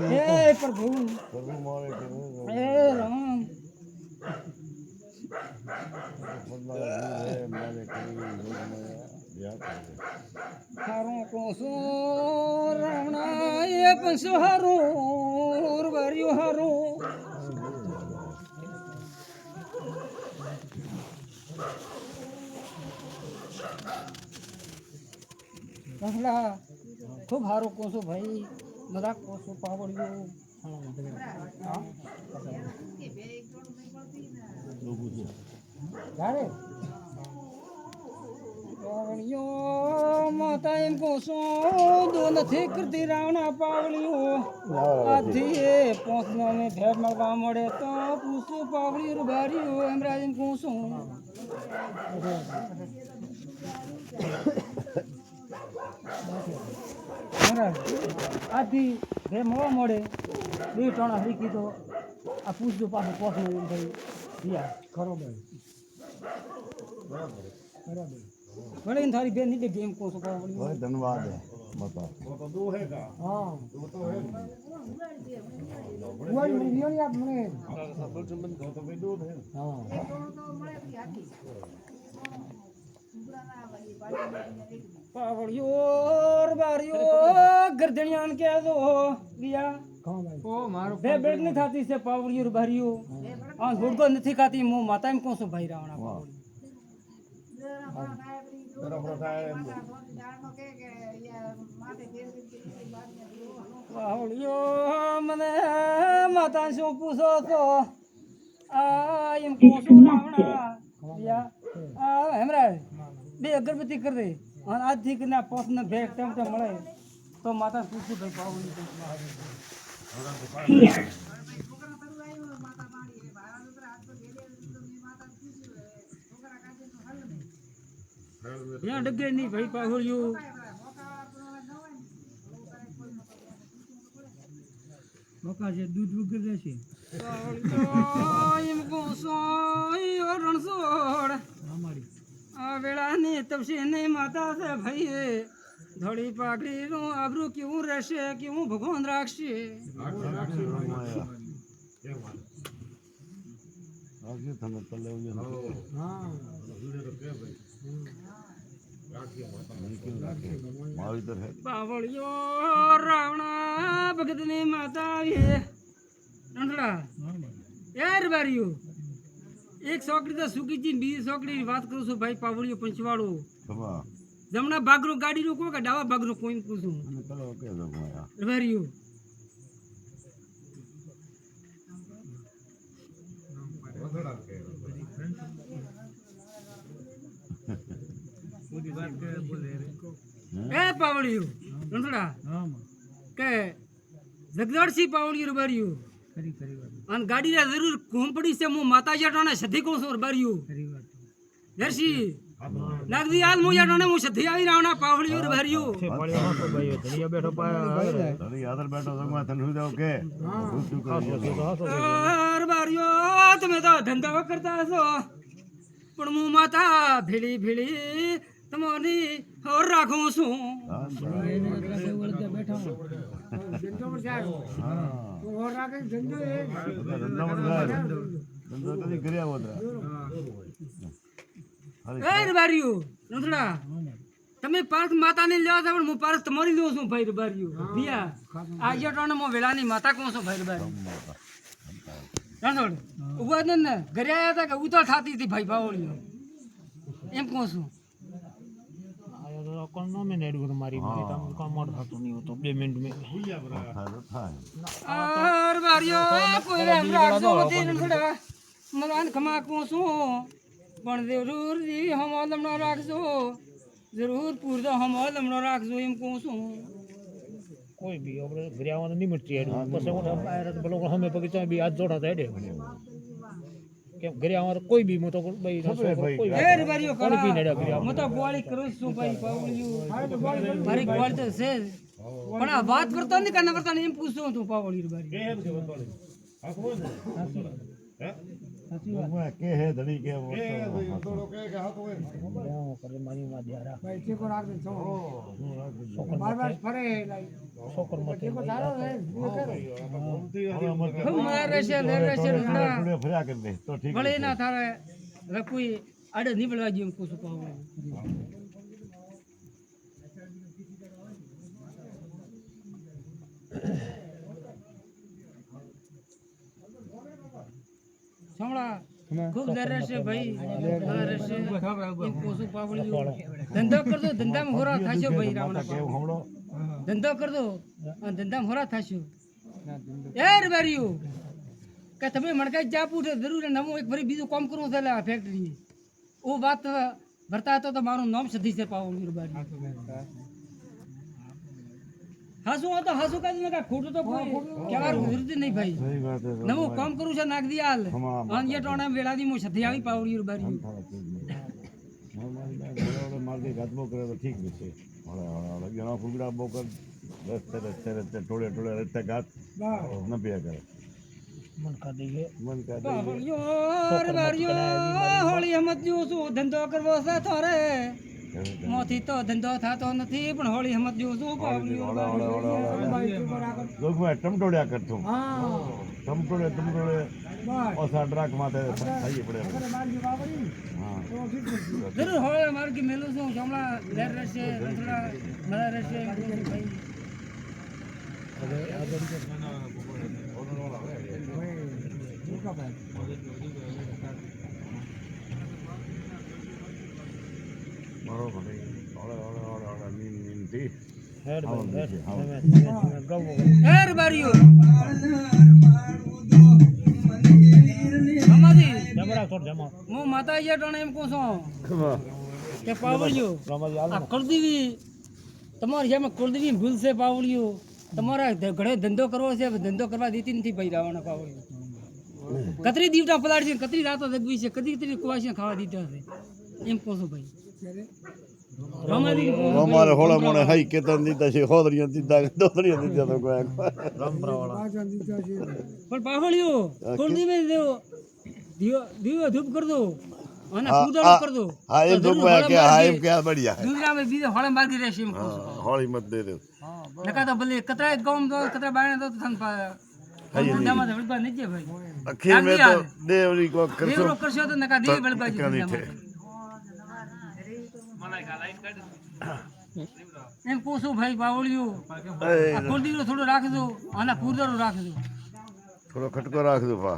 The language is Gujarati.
हे प्रभु हे राम हारों को सो रावणा ये पंसो हारों और बारियो हारों कहला खूब हारो को सो भाई मजाक को सो पावड़ियो यारे पावड़ियो माता इनको सो दो नथी करती रावणा पावड़ियो आधी पहुंचने में भेड़ मरवा मरे तो पूछो पावड़ी रुबारियो हमराज इनको सो आधी भेड़ मरवा मरे बे टोना हरी की तो आ पूछ दो पास पहुंचने में भाई दिया करो भाई बराबर बड़े इन थारी बेन नीचे गेम को सका बड़ी बहुत धन्यवाद है बता वो तो दो हैगा हां वो तो है वो वीडियो नहीं आप मने सफल संबंध तो भी दो है हां पावड़ियो और बारियो गर्दनियान के दो दिया कौन भाई ओ मारो बे बेड नहीं थाती से पावड़ियो और बारियो हां गुड़को नहीं खाती मु माता में कौन सो भाई रावणा पावड़ी पावड़ियो मने माता से पूछो तो आ इन कौन सो रावणा दिया आ हमरा बे अगरबत्ती कर दे और आज ठीक ना पोस न भेट टम टम मळे तो माता पूछी भाई पावड़ी तो यहाँ डगे नहीं भाई पावड़ियो मौका से दूध वगैरह देसी पावड़ियो इनको सोई और रणसोड़ हमारी आ वेला ने तब से नहीं माता से भाई धोड़ी पाकड़ी रो आबरू क्यों रसे क्यों भगवान राक्षे आगे थमे पल्ले हो हां मारी तो है पावड़ियो रावणा भगत ने माता ये नंदड़ा यार बारियो एक सोकड़ी तो सुकी जी 20 सोकड़ी बात करू छो भाई पावड़ियो पंचवाड़ो खबा जमना बागरो गाड़ी रोको का डावा बागरो कोई पूछूं मैंने कल ओके दो माया बारियो ए पावड़ियो नंदड़ा हां के जगदड़सी पावड़ियो बारियो खरी खरी बात अन गाड़ी रा जरूर घूम पड़ी से मु माता जटोने सधी को सोर बारियो खरी बात जर्सी लागदी आज मु जटोने मु सधी आई रावणा पावड़ियो बारियो से पड़ियो तो भाई धनिया बैठो पा अरे यादर बैठो संगमा तन हुई जाओ के और बारियो तुम्हें तो धंधा करता सो पण मु माता भिड़ी भिड़ी तमोनी और राखो सो बैठा जंजो पर जाओ तू और राखे जंजो है धंधा बन गया धंधा कभी करया होता ए बारियो नंदड़ा તમે પાર્થ માતાને લેવા છો પણ હું પાર્થ તમારી લેવો છું ભાઈ બારિયો દિયા આજે ટોને મો વેલાની માતા કોણ છો ભાઈ બારી નંદોડ ઉભા ને ઘરે આયા હતા કે ઉતર થાતી હતી ભાઈ પાવળીઓ એમ કોણ છું આયો તો કોણ નો મે નેડ ગુર મારી ભાઈ તમ કામ મોડ થાતો નહીં હોતો 2 મિનિટ મે આર બારિયો કોઈ રામ રાખજો હતી નંદડા મરાન ખમા કોણ છું પણ જરૂર જી હમ લમણો રાખજો जरूर पूरा हम लमणो રાખજો એમ કહું છું કોઈ બી આપણે ઘરે આવવાનું નહીં મળતી હેડ પછી હું બહાર તો બોલો અમે બગીચા બી હાથ જોડાતા હેડે કે ઘરે આવવાનું કોઈ બી મો તો ભાઈ કોઈ એ બારીઓ કોણ બી નડ્યા ઘરે મો તો બોળી કરું છું ભાઈ પાવળિયું મારી બોળ તો છે પણ આ વાત કરતો નહીં કરના કરતા એમ પૂછું તું પાવળિયું બારી કેમ છે બોળી આ કોણ હે मैं के है धनी के वो तो के हाथ होए करे मारी मा दियारा भाई के को राख दे छो બાર ફરે છોકર મતે ફર્યા કરી દે તો ઠીક ભલે ના થારે રકુઈ આડે નીકળવા જેમ કુછ પાવ સાંભળા ખૂબ દર રહેશે ભાઈ દર રહેશે એમ કોસું પાવળ્યું ધંધો કરજો ધંધામાં હોરા થાશો ભાઈ રાવણા કેવું હમણો ધંધો કરજો અને ધંધામાં હોરા થાશો એ રબારીઓ કે તમે મણકા ચા પૂછે જરૂર નવું એક ફરી બીજું કામ કરવું છે આ ફેક્ટરી ઓ વાત ભરતા હતો તો મારું નામ સધી છે પાવળ રબારી હાસું હતો હાસું કાઢી ને ખોટું તો કોઈ કહેવાનું જરૂર નહીં ભાઈ સહી વાત છે નવું કામ કરું છે નાખ દી હાલ અને એ ટોણા વેળાદી હું સધી આવી પાવડી રબારી માર્ગે ગાતબો કરે તો ઠીક છે ઘણા ફૂગડા બો કર રસ્તે રસ્તે રસ્તે ટોળે ટોળે રસ્તે ગાત ન પીયા કરે મન કા દઈએ મન કા પાવળિયો રબારીયો હોળી હમત જો શું ધંધો કરવો છે થોરે મોથી તો ધંધો થતો નથી પણ હોળી હમત જો શું પાવળિયો લોગમાં ટમટોડ્યા કરતો ટમટોડે ઓસા ડ્રાક માથે ખાઈ પડે હા જરૂર હોળે મારું કે મેલું છું હમણાં લેર રહેશે થોડા મજા રહેશે ભાઈ મારો ભાઈ ઓળે નીન થી હેડ ભાઈ ગવો એ રબારીઓ અમાજી જમરા છોડ જમા હું માતાજી ટોણે એમ કહું છું કે પાવળિયો રમાજી હાલ આ કુળદેવી તમારી જેમ કુળદેવી ભૂલ છે પાવળિયો તમારા ઘરે ધંધો કરવો છે ધંધો કરવા દેતી નથી ભાઈ રાવણ પાવળિયો કતરી દીવટા પલાળી છે કતરી રાતો જગવી છે કદી કતરી કુવાસી ખાવા દીધા છે એમ કહું છું ભાઈ રમાદી અમારે હોળે મોણે હાઈ કેતન દીધા છે હોદરિયા દીધા દોદરિયા દીધા તો કોઈ પણ પાવળિયો કુળદેવી દેવો દીવો ધૂપ કર દો અને પૂજારો કર દો હા એમ તો કે હા એમ કે બઢિયા દુનિયામાં બીજે હોળે માર્ગી રહેશે એમ કહું છું હોળી મત દે દે નકા તો ભલે કતરા ગામ દો કતરા બાયણે દો તન ધંધામાં વળબા નહીં જાય ભાઈ અખીર મે તો દેવરી કો કરશો દેવરો કરશો તો નકા દેવ વળબા જાય એમ પૂછું ભાઈ બાવળિયું આ કુલદીવરો થોડો રાખજો અને પૂરદારો રાખજો થોડો ખટકો રાખજો પા